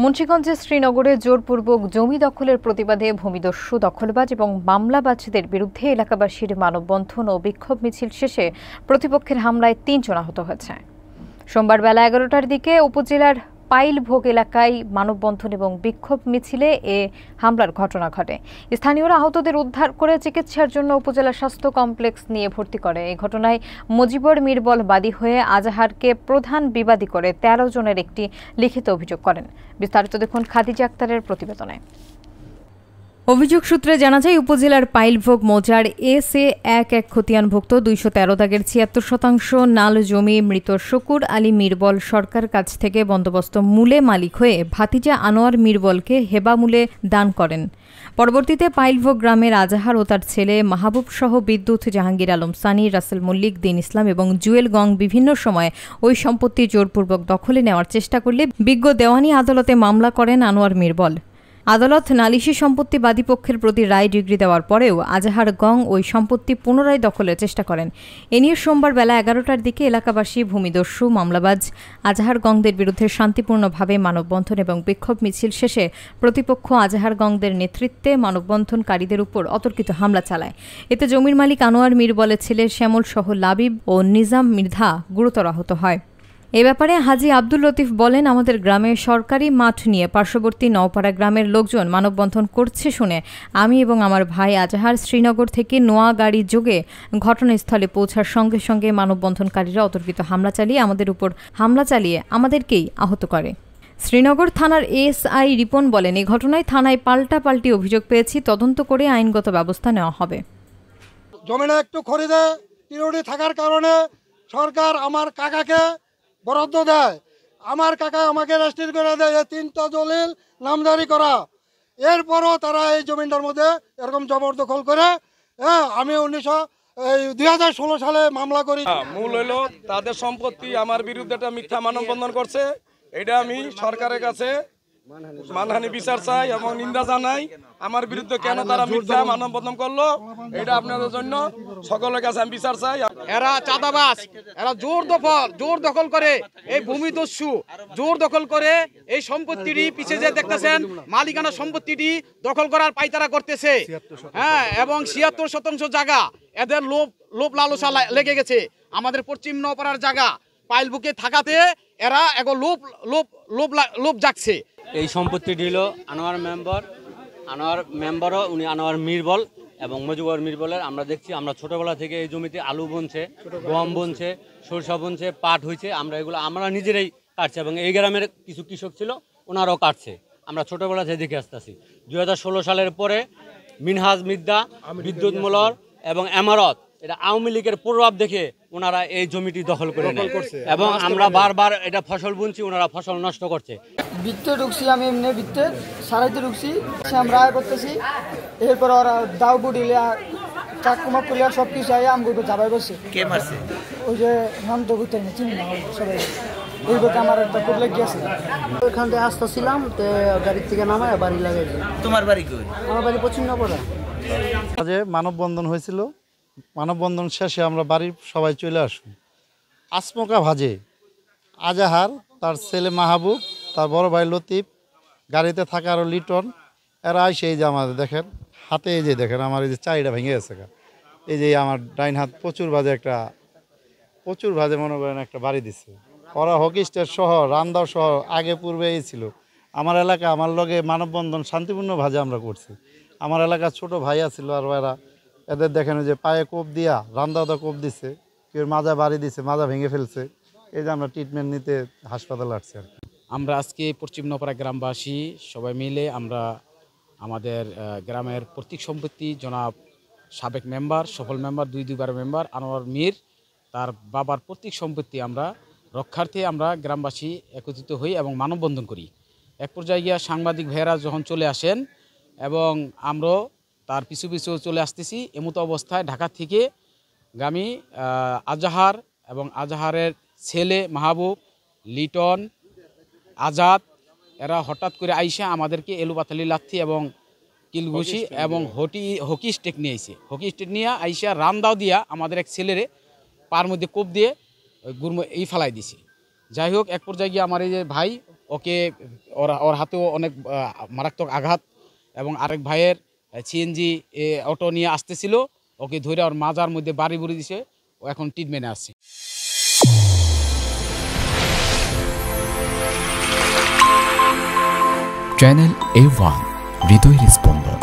মুন্সিগঞ্জের শ্রীনগরে জোরপূর্বক জমি দখলের প্রতিবাদে ভূমিদস্যু দখলবাজ এবং মামলাবাজদের বিরুদ্ধে এলাকাবাসীর মানববন্ধন ও বিক্ষোভ মিছিল শেষে প্রতিপক্ষের হামলায় ৩ জন আহত হয়েছে। সোমবার বেলা ১১টার দিকে উপজেলার পাইলভোগ এলাকায় মানববন্ধন এবং বিক্ষোভ মিছিলে এ হামলার ঘটনা ঘটে। স্থানীয়রা আহতদের উদ্ধার করে চিকিৎসার জন্য উপজেলা স্বাস্থ্য কমপ্লেক্স নিয়ে ভর্তি করে। এই ঘটনায় মুজিবর মিরবল বাদী হয়ে আজাহারকে প্রধান বিবাদী করে ১৩ জনের একটি লিখিত অভিযোগ করেন। বিস্তারিত দেখুন খাদিজা আক্তারের প্রতিবেদনে। অভিযোগ সূত্রে জানা যায়, উপজেলার পাইলভোগ মৌজার SA-11 খতিয়ানভুক্ত ২১৩ দাগের ৭৬% নাল জমি মৃত শকুর আলী মিরবল সরকার কাছ থেকে বন্দোবস্ত মূলে মালিক হয়ে ভাতিজা আনোয়ার মিরবলকে হেবামূলে দান করেন। পরবর্তীতে পাইলভোগ গ্রামের আজাহার ও তার ছেলে মাহবুব সহ বিদ্যুৎ জাহাঙ্গীর আলম সানি, রাসেল মল্লিক, দিন ইসলাম এবং জুয়েল গং বিভিন্ন সময় ওই সম্পত্তি জোরপূর্বক দখলে নেওয়ার চেষ্টা করলে বিজ্ঞ দেওয়ানি আদালতে মামলা করেন আনোয়ার মিরবল। আদালত নালিশি সম্পত্তি বাদীপক্ষের প্রতি রায় ডিগ্রি দেওয়ার পরেও আজাহার গং ওই সম্পত্তি পুনরায় দখলের চেষ্টা করেন। এ নিয়ে সোমবার বেলা ১১টার দিকে এলাকাবাসী ভূমিদস্যু মামলাবাজ আজাহার গংদের বিরুদ্ধে শান্তিপূর্ণভাবে মানববন্ধন এবং বিক্ষোভ মিছিল শেষে প্রতিপক্ষ আজাহার গংদের নেতৃত্বে মানববন্ধনকারীদের উপর অতর্কিত হামলা চালায়। এতে জমির মালিক আনোয়ার মিরবলের ছেলে শ্যামল সহ লাবিব ও নিজাম মৃধা গুরুতর আহত হয়। এ ব্যাপারে হাজী আব্দুল লতিফ বলেন, আমাদের গ্রামে সরকারি মাঠ নিয়ে পার্শ্ববর্তী নওপাড়া গ্রামের লোকজন মানববন্ধন করছে শুনে আমি এবং আমার ভাই আজাহার শ্রীনগর থেকে নোয়া গাড়ি যোগে ঘটনাস্থলে পৌঁছার সঙ্গে সঙ্গে মানববন্ধনকারীরা অতর্কিত হামলা চালিয়ে আমাদেরকেই আহত করে। শ্রীনগর থানার ASI রিপন বলেন, এই ঘটনায় থানায় পাল্টাপাল্টি অভিযোগ পেয়েছি, তদন্ত করে আইনগত ব্যবস্থা নেওয়া হবে। জমিনে একটু খরিদে টিরুডি থাকার কারণে সরকার আমার কাকাকে বরাদ্দ দেয়। আমার কাকা আমাকে রেজিস্ট্রি করে দেয় 3টা দলিল নামজারি করা। এরপরও তারা এই জমিটার মধ্যে এরকম জবরদখল করে। আমি 2016 সালে মামলা করি। মূল হইলো তাদের সম্পত্তি আমার বিরুদ্ধে একটা মিথ্যা মানববন্ধন করছে। এটা আমি সরকারের কাছে মানহানি বিচার চাই এবং নিন্দা জানাই। আমার বিরুদ্ধে কেন তারা মিথ্যা মানববন্ধন করলো, এটা আপনাদের জন্য সকলের কাছে আমি বিচার চাই। এরা চাঁদাবাজ, এরা জোর দখল করে, এই ভূমিদস্যু জোর দখল করে এই সম্পত্তিটি পিছিয়ে যে দেখতেছেন মালিকানা সম্পত্তিটি দখল করার পাইতারা করতেছে। এবং ৭৬% জায়গা এদের লোভ লালসা লেগে গেছে। আমাদের পশ্চিম নওপাড়ার জায়গা পাইলবুকে থাকাতে এরা এখন লোভ জাগছে। এই সম্পত্তিটি হলো আনোয়ার মেম্বারও উনি আনোয়ার মিরবল এবং মুজিবর মিরবলের। আমরা দেখছি, আমরা ছোটবেলা থেকে এই জমিতে আলু বুনছে, গম বুনছে, সরষা বুনছে, পাট হয়েছে, আমরা নিজেরাই কাটছি এবং এই গ্রামের কিছু কৃষক ছিল ওনারাও কাটছে। আমরা ছোটবেলা থেকে দেখে আসতেছি। 2016 সালের পরে মিনহাজ মিদ্দা, বিদ্যুৎ মোলর এবং এমারত, এটা আওয়ামী লীগের প্রভাব দেখে ওনারা এই জমিটি দখল করে নেয় এবং আমরা বারবার এটা ফসল বুনছি, ওনারা ফসল নষ্ট করছে। বৃত্তে ঢুকছি, আমি এমনি বৃত্তে সারাইতে ঢুকছি, আমরা আয় করতেছি। এরপর ওরা দাও বুড়িলে চাকুমা করলে সব কিছু আয় আমগুলো যাবাই বসে। কে মারছে? ওই যে নন্দ গুতেন চিনি না সবাই। ওই বলতে আমার একটা খুব লেগে গেছে। ওইখান থেকে আসতেছিলাম, তো গাড়ির থেকে নামায় বাড়ি লাগাইছি। তোমার বাড়ি কই? আমার বাড়ি পশ্চিম নওপাড়া। মানববন্ধন হয়েছিল, মানববন্ধন শেষে আমরা বাড়ির সবাই চলে আসি। আচমকা ভাজে আজাহার, তার ছেলে মাহবুব, তার বড় ভাই লতিফ, গাড়িতে থাকা আরও লিটন, এরা এসে এই যে আমাদের দেখেন হাতে, এই যে দেখেন আমার এই যে চাইটা ভেঙে গেছে। এই যে আমার ডাইন হাত প্রচুর ভাজে মনে করেন একটা বাড়ি দিচ্ছে। ওরা হকি স্টেট সহ রান্দাও সহ আগে পূর্বে এই ছিল। আমার এলাকা আমার লগে মানববন্ধন শান্তিপূর্ণ ভাজে আমরা করছি। আমার এলাকার ছোট ভাইয়া ছিল, আর এদের দেখেন যে পায়ে কোপ দিয়া রান্দাওদা কোপ দিচ্ছে, কেউ মাজা বাড়ি দিচ্ছে, মাজা ভেঙে ফেলছে। এই যে আমরা ট্রিটমেন্ট নিতে হাসপাতালে আসছি। আর আমরা আজকে পশ্চিম নওপাড়া গ্রামবাসী সবাই মিলে আমরা আমাদের গ্রামের প্রত্যেক সম্পত্তি জনাব সাবেক মেম্বার, সফল মেম্বার, দুইবার মেম্বার আনোয়ার মীর, তার বাবার প্রত্যেক সম্পত্তি আমরা রক্ষার্থে আমরা গ্রামবাসী একত্রিত হই এবং মানববন্ধন করি। এক পর্যায়ে গিয়া সাংবাদিক ভাইয়েরা যখন চলে আসেন এবং আমরাও তার পিছু চলে আসতেছি, এমতো অবস্থায় ঢাকা থেকে গামী আজাহার এবং আজাহারের ছেলে মাহবুব, লিটন, আজাদ, এরা হঠাৎ করে আইসা আমাদেরকে এলুপাতালি লাথি এবং কিলঘুষি এবং হকি স্টেক নিয়ে আইসে। হকি স্টেক নিয়ে আইসা রান্দাও দিয়া আমাদের এক ছেলেরে পার মধ্যে কোপ দিয়ে গুড়মো এই ফালাই দিছে। যাই হোক, এক পর্যায়ে গিয়ে আমার এই যে ভাই ওকে ওর হাতেও অনেক মারাত্মক আঘাত, এবং আরেক ভাইয়ের সিএনজি অটো নিয়ে আসতেছিল, ওকে ধরে ওর মাজার মধ্যে বাড়ি বুড়ি দিছে, ও এখন ট্রিটমেন্টে আছে। চ্যানেল A1 হৃদয়ের স্পন্দন।